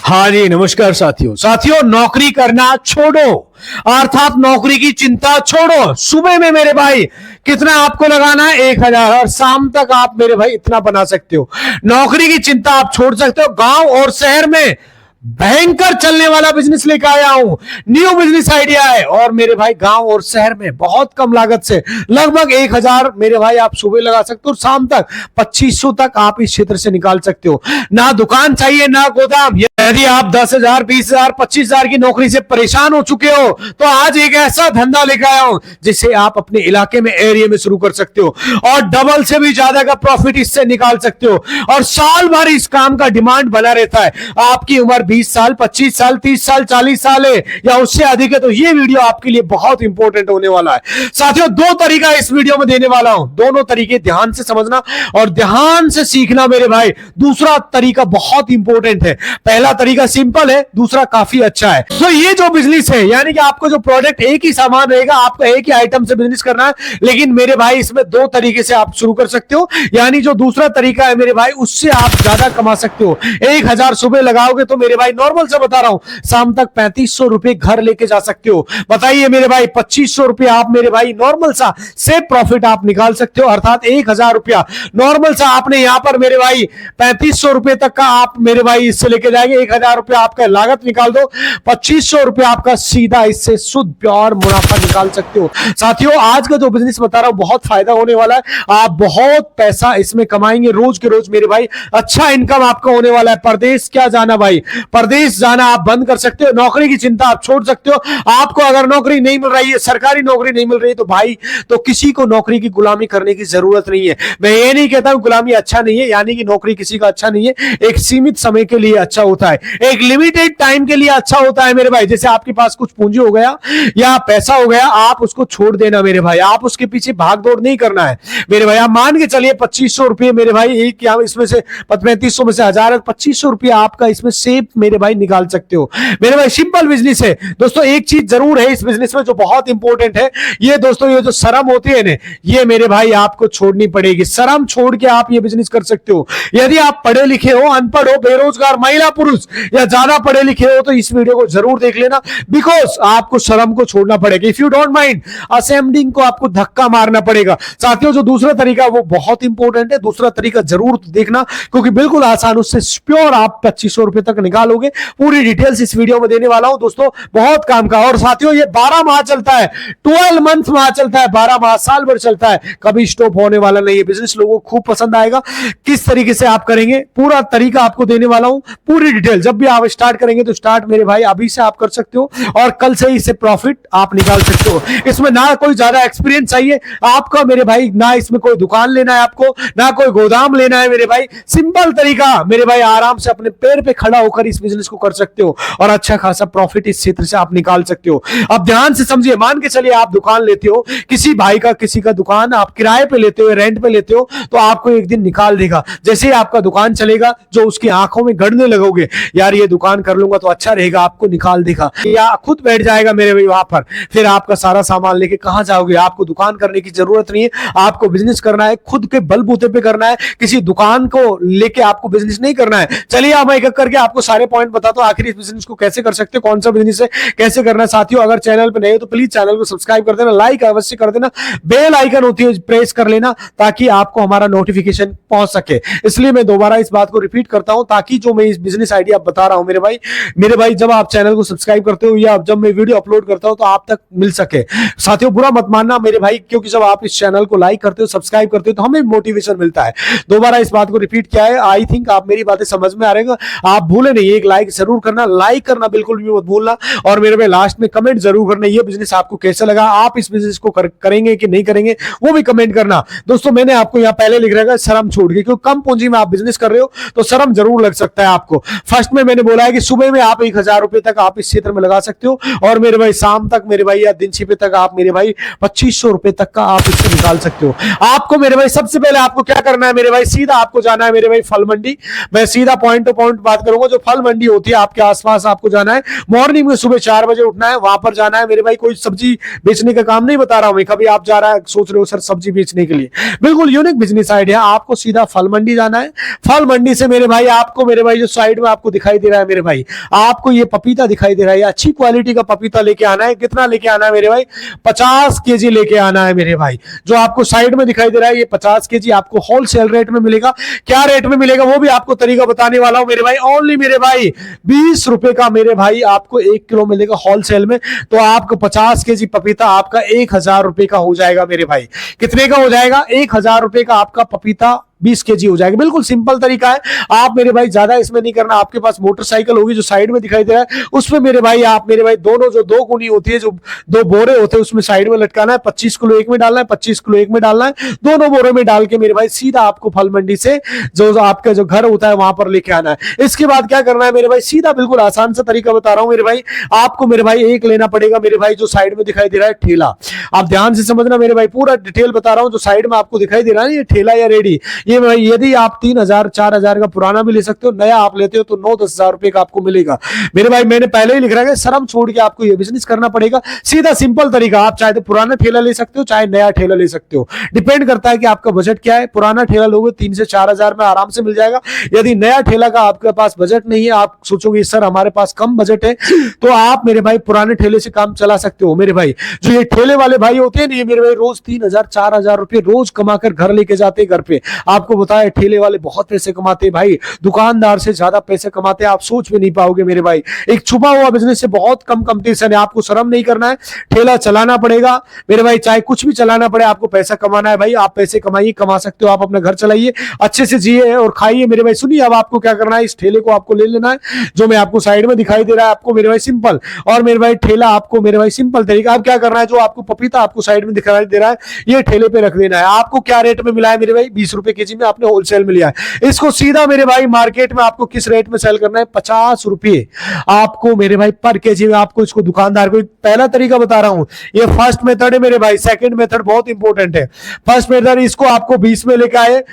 हाँ जी, नमस्कार साथियों। नौकरी करना छोड़ो, अर्थात नौकरी की चिंता छोड़ो। सुबह में मेरे भाई कितना आपको लगाना है 1000 और शाम तक आप मेरे भाई इतना बना सकते हो। नौकरी की चिंता आप छोड़ सकते हो। गांव और शहर में भयंकर चलने वाला बिजनेस लेकर आया हूं। न्यू बिजनेस आइडिया है और मेरे भाई गांव और शहर में बहुत कम लागत से लगभग 1000 मेरे भाई आप सुबह लगा सकते हो, शाम तक 2500 तक आप इस क्षेत्र से निकाल सकते हो। ना दुकान चाहिए ना गोदाम। यदि आप 10,000, 20,000, 25,000 की नौकरी से परेशान हो चुके हो तो आज एक ऐसा धंधा लेकर आया हूं जिसे आप अपने इलाके में, एरिया में शुरू कर सकते हो और डबल से भी ज्यादा का प्रॉफिट इससे निकाल सकते हो। और साल भर इस काम का डिमांड बना रहता है। आपकी उम्र 20 साल, 25 साल, 30 साल, 40 साल है या उससे अधिक है तो ये वीडियो आपके लिए बहुत इंपॉर्टेंट होने वाला है। साथियों, दो तरीका इस वीडियो में देने वाला हूं, दोनों तरीके ध्यान से समझना और ध्यान से सीखना मेरे भाई। दूसरा तरीका बहुत इंपॉर्टेंट है। पहला तरीका सिंपल है, दूसरा काफी अच्छा है। तो ये जो बिजनेस है, यानी कि आपको जो प्रोडक्ट एक ही सामान रहेगा, आपको एक ही आइटम से बिजनेस करना है, लेकिन मेरे भाई इसमें दो तरीके से आप शुरू कर सकते हो। यानी जो दूसरा तरीका है मेरे भाई, उससे आप ज्यादा कमा सकते हो। 1000 सुबह लगाओगे तो मेरे भाई नॉर्मल से बता रहा हूं, शाम तक 3500 रुपए घर लेके जा सकते हो। बताइए मेरे भाई, 2500 रुपए आप मेरे भाई नॉर्मल सा से प्रॉफिट आप निकाल सकते हो। अर्थात 1000 रुपया नॉर्मल सा आपने यहां पर मेरे भाई 3500 रुपए तक का आप मेरे भाई इससे लेके जाएंगे। 1000 रुपया आपका लागत निकाल दो, 2500 रुपया आपका सीधा इससे शुद्ध प्योर मुनाफा निकाल सकते हो। साथियों, आज का जो बिजनेस बता रहा हूं बहुत फायदा होने वाला है। आप बहुत पैसा इसमें कमाएंगे रोज के रोज मेरे भाई। अच्छा इनकम आपका होने वाला है। परदेश क्या जाना भाई, परदेश जाना आप बंद कर सकते हो। नौकरी की चिंता आप छोड़ सकते हो। आपको अगर नौकरी नहीं मिल रही है, सरकारी नौकरी नहीं मिल रही है तो भाई तो किसी को नौकरी की गुलामी करने की जरूरत नहीं है। मैं ये नहीं कहता हूं गुलामी अच्छा नहीं है, यानी कि नौकरी किसी का अच्छा नहीं है। एक सीमित समय के लिए अच्छा होता है, एक लिमिटेड टाइम के लिए अच्छा होता है मेरे भाई। जैसे आपके पास कुछ पूंजी हो गया या पैसा हो गया, आप उसको छोड़ देना मेरे भाई। आप उसके पीछे भाग दौड़ नहीं करना है मेरे भाई। आप मान के चलिए 2500 रुपए मेरे भाई, एक या इसमें से 3500 में से 1000, 2500 रुपया आपका इसमें सेफ मेरे भाई निकाल सकते हो मेरे भाई। सिंपल बिजनेस है दोस्तों। एक चीज जरूर है इस बिजनेस में जो बहुत इंपॉर्टेंट है, ये दोस्तों ये जो शर्म होती है ना, ये मेरे भाई आपको छोड़नी पड़ेगी। शर्म छोड़ के आप ये बिजनेस कर सकते हो। यदि आप पढ़े लिखे हो, अनपढ़ हो, बेरोजगार, महिला पुरुष या ज्यादा पढ़े लिखे हो तो इस वीडियो को जरूर देख लेना, बिकॉज आपको शर्म को छोड़ना पड़ेगा। If you don't mind assembling को आपको धक्का मारना पड़ेगा। साथियों, जो दूसरा तरीका वो बहुत इंपॉर्टेंट है। दूसरा तरीका जरूर देखना क्योंकि बिल्कुल आसान, उससे प्योर आप 2500 रुपए तक निकालोगे। पूरी डिटेल्स इस वीडियो में देने वाला हूं दोस्तों, बहुत काम का। और साथियों, ये 12 माह चलता है, 12 मंथ माह चलता है, 12 माह साल भर चलता है, कभी स्टॉप होने वाला नहीं है। बिजनेस लोगों को खूब पसंद आएगा। किस तरीके से आप करेंगे पूरा तरीका आपको देने वाला हूं, पूरी डिटेल। जब भी आप स्टार्ट करेंगे तो स्टार्ट मेरे भाई अभी से आप कर सकते हो और कल से ही इससे प्रॉफिट आप निकाल सकते हो। इसमें ना कोई ज्यादा एक्सपीरियंस चाहिए आपका मेरे भाई, ना इसमें कोई दुकान लेना है आपको, ना कोई गोदाम लेना है मेरे भाई। सिंपल तरीका मेरे भाई, आराम से अपने पैर पे खड़ा होकर इस बिजनेस को कर सकते हो और अच्छा खासा प्रॉफिट इस क्षेत्र से आप निकाल सकते हो। अब ध्यान से समझिए, मान के चलिए आप दुकान लेते हो, किसी भाई का किसी का दुकान आप किराए पे लेते हो, रेंट पे लेते हो, तो आपको एक दिन निकाल देगा। जैसे ही आपका दुकान चलेगा, जो उसकी आंखों में गड़ने लगोगे, यार ये दुकान कर लूंगा तो अच्छा रहेगा, आपको निकाल देगा या खुद बैठ जाएगा मेरे भाई वहां पर। फिर आपका सारा सामान लेके कहां जाओगे? आपको दुकान करने की जरूरत नहीं है। आपको बिजनेस करना है, खुद के बलबूते पे करना है, किसी दुकान को लेके आपको बिजनेस नहीं करना है। चलिए अब मैं एक करके आपको सारे पॉइंट बताता हूं, आखिर इस बिजनेस को कैसे कर सकते हो, कौन सा बिजनेस है, कैसे करना है। साथियों, अगर चैनल पे नए हो तो प्लीज चैनल को सब्सक्राइब कर देना, लाइक अवश्य कर देना, बेल आइकन होती है प्रेस कर लेना ताकि आपको हमारा नोटिफिकेशन पहुंच सके। इसलिए मैं दोबारा इस बात को रिपीट करता हूं ताकि जो मैं इस बिजनेस आइडिया बता रहा हूं मेरे भाई, जब आप चैनल को सब्सक्राइब करते हो या जब मैं वीडियो अपलोड करता हूं तो आप तक मिल सके। साथियों, बुरा मत मानना मेरे भाई, क्योंकि जब आप इस चैनल को लाइक करते हो, सब्सक्राइब करते हो तो हमें मोटिवेशन मिलता है। दोबारा इस बात को रिपीट किया है, आई थिंक आप मेरी बातें समझ में आ रही है। आप भूले नहीं, एक लाइक जरूर करना, लाइक करना बिल्कुल भी मत भूलना। और मेरे भाई लास्ट में कमेंट जरूर करना, ये बिजनेस आपको कैसा लगा, आप इस बिजनेस को करेंगे कि नहीं करेंगे वो भी कमेंट करना। दोस्तों, मैंने आपको यहाँ पहले लिख रखा है शर्म छोड़ के, क्योंकि कम पूंजी में आप बिजनेस कर रहे हो तो शर्म जरूर लग सकता है आपको। फर्स्ट में मैंने बोला है कि सुबह में आप 1000 रुपए तक आप इस क्षेत्र में लगा सकते हो और मेरे भाई शाम तक मेरे भाई या दिन छिपे तक आप मेरे भाई 2500 रुपए तक का आप इससे निकाल सकते हो। आपको मेरे भाई सबसे पहले आपको क्या करना है मेरे भाई, सीधा आपको जाना है मेरे भाई फल मंडी। मैं सीधा पॉइंट टू पॉइंट बात करूंगा। जो फल फल मंडी होती है आपके आसपास, आपको जाना है मॉर्निंग में, सुबह 4 बजे उठना है, वहां पर जाना है मेरे भाई। कोई सब्जी बेचने का काम नहीं बता रहा हूं मैं, कभी आप जा रहा है सोच रहे हो सर सब्जी बेचने के लिए, बिल्कुल यूनिक बिजनेस आइडिया। आपको सीधा फल मंडी जाना है, फल मंडी से मेरे भाई आपको, मेरे भाई जो साइड में आपको दिखाई दे रहा है मेरे भाई, आपको ये पपीता दिखाई दे रहा है, अच्छी क्वालिटी का पपीता लेके आना है। कितना लेके आना है मेरे भाई? 50 केजी लेके आना है मेरे भाई। जो आपको साइड में दिखाई दे रहा है ये 50 केजी आपको होलसेल रेट में मिलेगा। क्या रेट में मिलेगा वो भी आपको तरीका बताने वाला हूं मेरे भाई। ओनली मेरे भाई 20 रुपए का मेरे भाई आपको 1 किलो मिलेगा होलसेल में। तो आपको 50 केजी पपीता आपका 1000 रुपए का हो जाएगा मेरे भाई। कितने का हो जाएगा? 1000 रुपए का आपका पपीता 20 केजी हो जाएगा। बिल्कुल सिंपल तरीका है। आप मेरे भाई ज्यादा इसमें नहीं करना। आपके पास मोटरसाइकिल होगी जो साइड में दिखाई दे रहा है, उसमें मेरे भाई आप मेरे भाई दोनों जो दो गुनी होती है, जो दो बोरे होते हैं, उसमें साइड में लटकाना है। 25 किलो एक में डालना है, 25 किलो एक में डालना है। दोनों बोरे में डाल के मेरे भाई सीधा आपको फल मंडी से जो आपका जो घर होता है वहां पर लेके आना है। इसके बाद क्या करना है मेरे भाई? सीधा बिल्कुल आसान सा तरीका बता रहा हूं मेरे भाई। आपको मेरे भाई एक लेना पड़ेगा मेरे भाई, जो साइड में दिखाई दे रहा है ठेला। आप ध्यान से समझना मेरे भाई, पूरा डिटेल बता रहा हूं। जो साइड में आपको दिखाई दे रहा है ये ठेला या रेडी, ये भाई यदि आप 3000 4000 का पुराना भी ले सकते हो, नया आप लेते हो तो 9-10 हजार रुपए का आपको मिलेगा मेरे भाई। मैंने पहले ही लिख रहा है, शर्म छोड़ के आपको ये बिजनेस करना पड़ेगा। सीधा सिंपल तरीका, आप चाहे तो पुराना ठेला ले सकते हो, चाहे नया ठेला ले सकते हो। डिपेंड करता है कि आपका बजट क्या है। पुराना ठेला लोगे 3 से 4 हजार में आराम से मिल जाएगा। यदि नया ठेला का आपके पास बजट नहीं है, आप सोचोगे सर हमारे पास कम बजट है, तो आप मेरे भाई पुराने ठेले से काम चला सकते हो मेरे भाई। जो ये ठेले वाले भाई होते हैं ना, ये मेरे भाई रोज 3000 4000 रुपए रोज कमाकर घर लेके जाते हैं घर पे। आपको बताया ठेले वाले बहुत पैसे कमाते हैं भाई, दुकानदार से ज्यादा पैसे कमाते हैं, आप सोच भी नहीं पाओगे मेरे भाई। एक छुपा हुआ बिजनेस से बहुत कम कंपटीशन है। आपको शर्म नहीं करना है, ठेला चलाना पड़ेगा मेरे भाई। चाहे कुछ भी चलाना पड़े, आपको पैसा कमाना है भाई। आप पैसे कमाइए, कमा सकते हो, आप अपना घर चलाइए, अच्छे से जिए और खाइए मेरे भाई। सुनिए अब आपको क्या करना है, इस ठेले को आपको ले लेना है जो मैं आपको साइड में दिखाई दे रहा है आपको मेरे भाई, सिंपल। और मेरे भाई ठेला आपको मेरे भाई सिंपल तरीका। आप क्या करना है, जो आपको पपीता आपको साइड में दिखाई दे रहा है ये ठेले पे रख देना है। आपको क्या रेट में मिला है मेरे भाई? 20 रुपए केजी में आपने होलसेल में लिया है। इसको सीधा मेरे भाई मार्केट में आपको किस रेट में सेल करना है? 50 रुपए आपको मेरे भाई पर केजी में। आपको इसको दुकानदार को पहला तरीका बता रहा हूं, ये फर्स्ट मेथड है मेरे भाई। सेकंड मेथड बहुत इंपॉर्टेंट है। फर्स्ट मेथड, इसको आपको 20 में लेकर आए,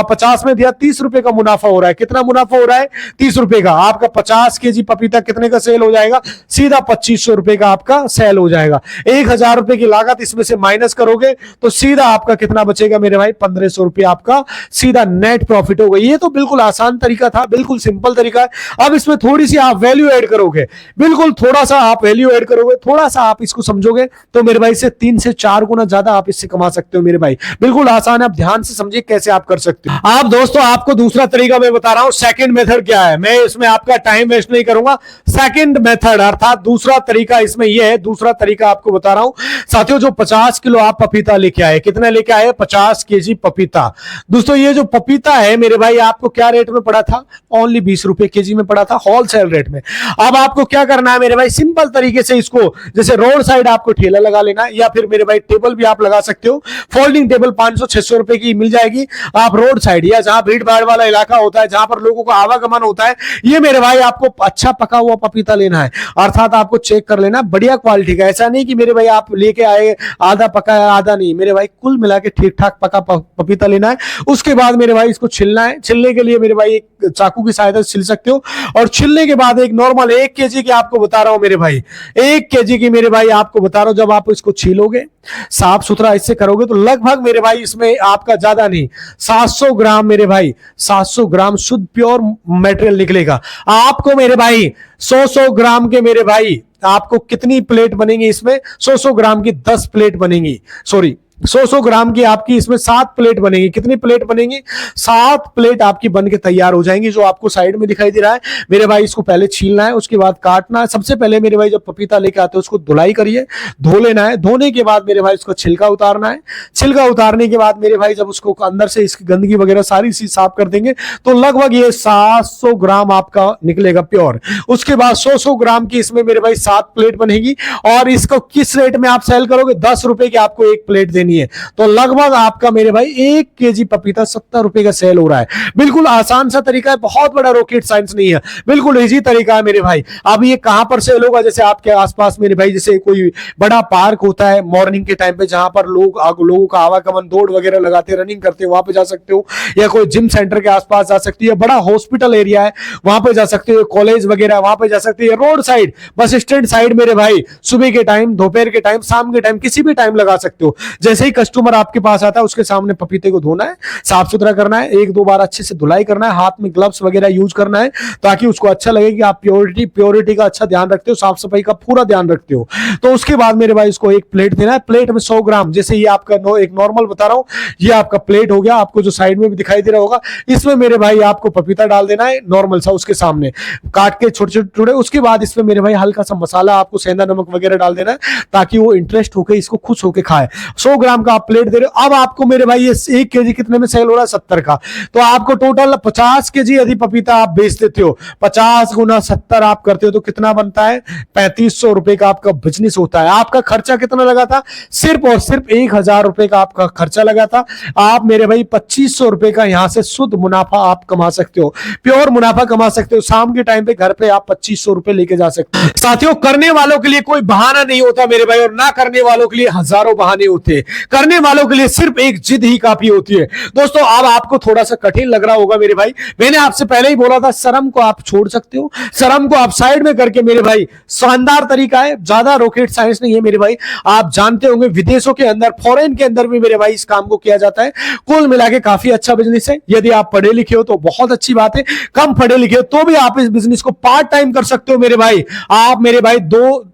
50 में दिया, 30 रुपए का मुनाफा हो रहा है। कितना मुनाफा हो रहा है? 30 रुपए का। आपका 50 केजी पपीता कितने का सेल हो जाएगा? सीधा 2500 रुपए का आपका सेल हो जाएगा। 1000 रुपए की लागत इसमें से माइनस करोगे तो सीधा आपका कितना बचेगा मेरे भाई? 1500 रुपए आपका सीधा नेट प्रॉफिट होगा। ये तो बिल्कुल आसान तरीका था, बिल्कुल सिंपल तरीका है। अब इसमें थोड़ी सी आप वैल्यू ऐड करोगे, बिल्कुल थोड़ा सा आप वैल्यू ऐड करोगे, थोड़ा सा आप इसको समझोगे तो मेरे भाई से 3 से 4 गुना ज्यादा आप इससे कमा सकते हो मेरे भाई। बिल्कुल आसान है, आप ध्यान से समझिए कैसे आप कर सकते हो। आप दोस्तों आपको दूसरा तरीका मैं बता रहा हूं, सेकंड मेथड क्या है। मैं इसमें आपका टाइम वेस्ट नहीं करूंगा। सेकंड मेथड अर्थात दूसरा तरीका इसमें यह है, दूसरा तरीका आपको बता रहा हूं साथियों। जो 50 किलो आप पपीता लेके आए, कितना लेके आए? 50 केजी पपीता। दोस्तों ये जो पपीता है मेरे भाई आपको क्या रेट में पड़ा था? ओनली 20 रुपए केजी में पड़ा था, होलसेल रेट में। अब आपको क्या करना है मेरे भाई? सिंपल तरीके से इसको, जैसे रोड साइड आपको ठेला लगा लेना है, या फिर मेरे भाई टेबल भी आप लगा सकते हो। फोल्डिंग टेबल 500-600 रुपए की मिल जाएगी। आप रोड साइड या जहां भीड़ भाड़ वाला इलाका होता है, जहां पर लोगों का आवागमन होता है, ये मेरे भाई आपको अच्छा पका हुआ पपीता लेना है। अर्थात आपको चेक कर लेना बढ़िया क्वालिटी का। ऐसा नहीं कि मेरे भाई आप लेके आए आधा पका है आधा नहीं, मेरे भाई कुल मिला के ठीक ठाक पका पपीता लेना है। उसके बाद मेरे भाई इसको छिलना है। छिलने के लिए मेरे भाई एक चाकू की सहायता से छिल सकते हो। और छिलने के बाद एक नॉर्मल 1 केजी की आपको बता रहा हूं मेरे भाई, 1 केजी की मेरे भाई आपको बता रहा हूं, जब आप इसको छीलोगे साफ सुथरा इससे करोगे तो लगभग मेरे भाई इसमें आपका ज्यादा नहीं 700 ग्राम मेरे भाई 700 ग्राम शुद्ध प्योर मटेरियल निकलेगा। आपको मेरे भाई 100 ग्राम के मेरे भाई आपको कितनी प्लेट बनेंगी इसमें? 100 ग्राम की 10 प्लेट बनेंगी। सॉरी 100 ग्राम की आपकी इसमें 7 प्लेट बनेगी। कितनी प्लेट बनेगी? 7 प्लेट आपकी बन के तैयार हो जाएंगी। जो आपको साइड में दिखाई दे रहा है मेरे भाई, इसको पहले छीलना है, उसके बाद काटना है। सबसे पहले मेरे भाई जब पपीता लेके आते हो उसको धुलाई करिए, धो लेना है। धोने के बाद मेरे भाई उसको छिलका उतारना है। छिलका उतारने के बाद मेरे भाई जब उसको अंदर से इसकी गंदगी वगैरह सारी चीज साफ कर देंगे तो लगभग ये 700 ग्राम आपका निकलेगा प्योर। उसके बाद 100 ग्राम की इसमें मेरे भाई 7 प्लेट बनेगी। और इसको किस रेट में आप सेल करोगे? 10 रुपए की आपको एक प्लेट देनी लेनी है तो लगभग आपका मेरे भाई 1 kg पपीता 70 रुपए का सेल हो रहा है। बिल्कुल आसान सा तरीका है, बहुत बड़ा रॉकेट साइंस नहीं है, बिल्कुल इजी तरीका है मेरे भाई। अब ये कहां पर सेल होगा, जैसे आपके आसपास मेरे भाई जैसे कोई बड़ा पार्क होता है मॉर्निंग के टाइम पे जहां पर लोगों का आवागमन दौड़ वगैरह लगाते रनिंग करते हैं, वहां पे जा सकते हो, या कोई जिम सेंटर के आसपास जा सकती है, बड़ा हॉस्पिटल एरिया है वहां पे जा सकते हो, कॉलेज वगैरह वहां पे जा सकते हो, road side bus stand side मेरे भाई सुबह के टाइम, दोपहर के टाइम, शाम के टाइम, किसी भी टाइम लगा सकते हो। जैसे ही कस्टमर आपके पास आता है उसके सामने पपीते को धोना है, साफ सुथरा करना है, 1-2 बार अच्छे से धुलाई करना है, हाथ में ग्लव्स वगैरह यूज करना है ताकि उसको अच्छा लगे कि आप प्योरिटी का अच्छा ध्यान रखते हो, साफ सफाई का पूरा ध्यान रखते हो। तो उसके बाद मेरे भाई इसको एक प्लेट देना है, प्लेट में 100 ग्राम, जैसे ये आपका एक नॉर्मल बता रहा हूं, ये आपका प्लेट हो गया, आपको जो साइड में भी दिखाई दे रहा होगा, इसमें मेरे भाई आपको पपीता डाल देना है नॉर्मल सा, उसके सामने काट के छोटे छोटे टुकड़े। उसके बाद इसमें मेरे भाई हल्का सा मसाला, आपको सेंधा नमक वगैरह डाल देना है ताकि वो इंटरेस्ट होकर इसको खुश होकर खाए। 100 ग्राम का आप प्लेट दे रहे हो। अब आपको मेरे भाई ये 1 kg कितने में सेल हो रहा है, 70 का, तो आपको टोटल 50 kg यदि पपीता आप बेच देते हो, 50 गुना 70 आप करते हो तो कितना बनता है, 3500 रुपए का आपका बिजनेस होता है। आपका खर्चा कितना लगा था, सिर्फ और सिर्फ 1000 रुपए का आपका खर्चा लगा था। आप मेरे भाई 2500 रुपए का यहां से शुद्ध मुनाफा आप कमा सकते हो, प्योर मुनाफा कमा सकते हो। शाम के टाइम पे घर पे आप 2500 रुपए लेके जा सकते हो। साथियों, करने वालों के लिए कोई बहाना नहीं होता मेरे भाई, और ना करने वालों के लिए हजारों बहाने होते हैं। करने वालों के लिए सिर्फ एक जिद ही काफी होती है। दोस्तों, अब आपको थोड़ा सा कठिन लग रहा होगा मेरे भाई, मैंने आपसे पहले ही बोला था शर्म को आप छोड़ सकते हो, शर्म को आप साइड में करके मेरे भाई शानदार तरीका है, ज्यादा रॉकेट साइंस नहीं है मेरे भाई। आप जानते होंगे विदेशों के अंदर, फॉरेन के अंदर भी मेरे भाई इस काम को किया जाता है। कुल मिला के काफी अच्छा बिजनेस है। यदि आप पढ़े लिखे हो तो बहुत अच्छी बात है, कम पढ़े लिखे हो तो भी आप इस बिजनेस को पार्ट टाइम कर सकते हो मेरे भाई। आप मेरे भाई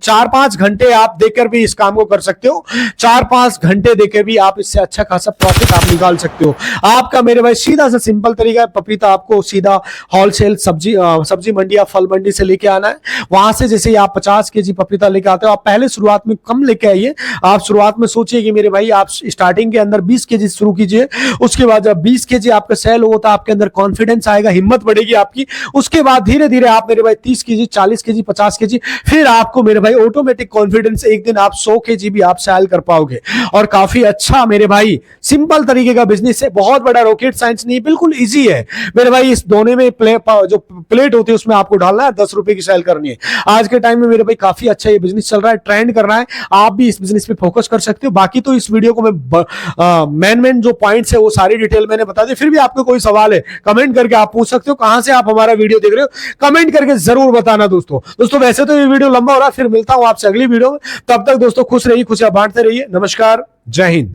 4-5 घंटे आप देकर भी इस काम को कर सकते हो, 4-5 घंटे देकर भी आप इससे अच्छा खासा प्रॉफिट आप निकाल सकते हो। आपका मेरे भाई सीधा सा सिंपल तरीका है, पपीता आपको सीधा होलसेल सब्जी मंडी या फल मंडी से लेके आना है। वहां से जैसे आप 50 kg पपीता लेके आते हो, आप पहले शुरुआत में कम लेके आइए। आप शुरुआत में सोचिए कि मेरे भाई आप स्टार्टिंग के अंदर 20 kg शुरू कीजिए। उसके बाद जब 20 kg आपका सेल हो तो आपके अंदर कॉन्फिडेंस आएगा, हिम्मत बढ़ेगी आपकी। उसके बाद धीरे धीरे आप मेरे भाई 30 kg, 40 kg, 50 kg, फिर आपको मेरे भाई ऑटोमेटिक कॉन्फिडेंस, एक दिन आप 100 kg भी आप सेल कर पाओगे। और काफी अच्छा मेरे भाई सिंपल तरीके का बिजनेस है, बहुत बड़ा रॉकेट साइंस नहीं, बिल्कुल इजी है मेरे भाई। इस दोने में जो प्लेट होती है उसमें आपको डालना है, 10 रुपए की सेल करनी है। आज के टाइम में मेरे भाई काफी अच्छा ये बिजनेस चल रहा है, ट्रेंड कर रहा है। आप भी इस बिजनेस पे फोकस कर सकते हो। बाकी तो इस वीडियो को मैं मेन जो पॉइंट्स है वो सारी डिटेल मैंने बता दी। फिर भी आपको कोई सवाल है कमेंट करके आप पूछ सकते हो। कहां से आप हमारा वीडियो देख रहे हो कमेंट करके जरूर बताना दोस्तों। वैसे तो ये वीडियो लंबा हो रहा है, फिर मिलता हूं आपसे अगली वीडियो में। तब तक दोस्तों खुश रहिए, खुशियां बांटते रहिए। नमस्कार, जय हिंद।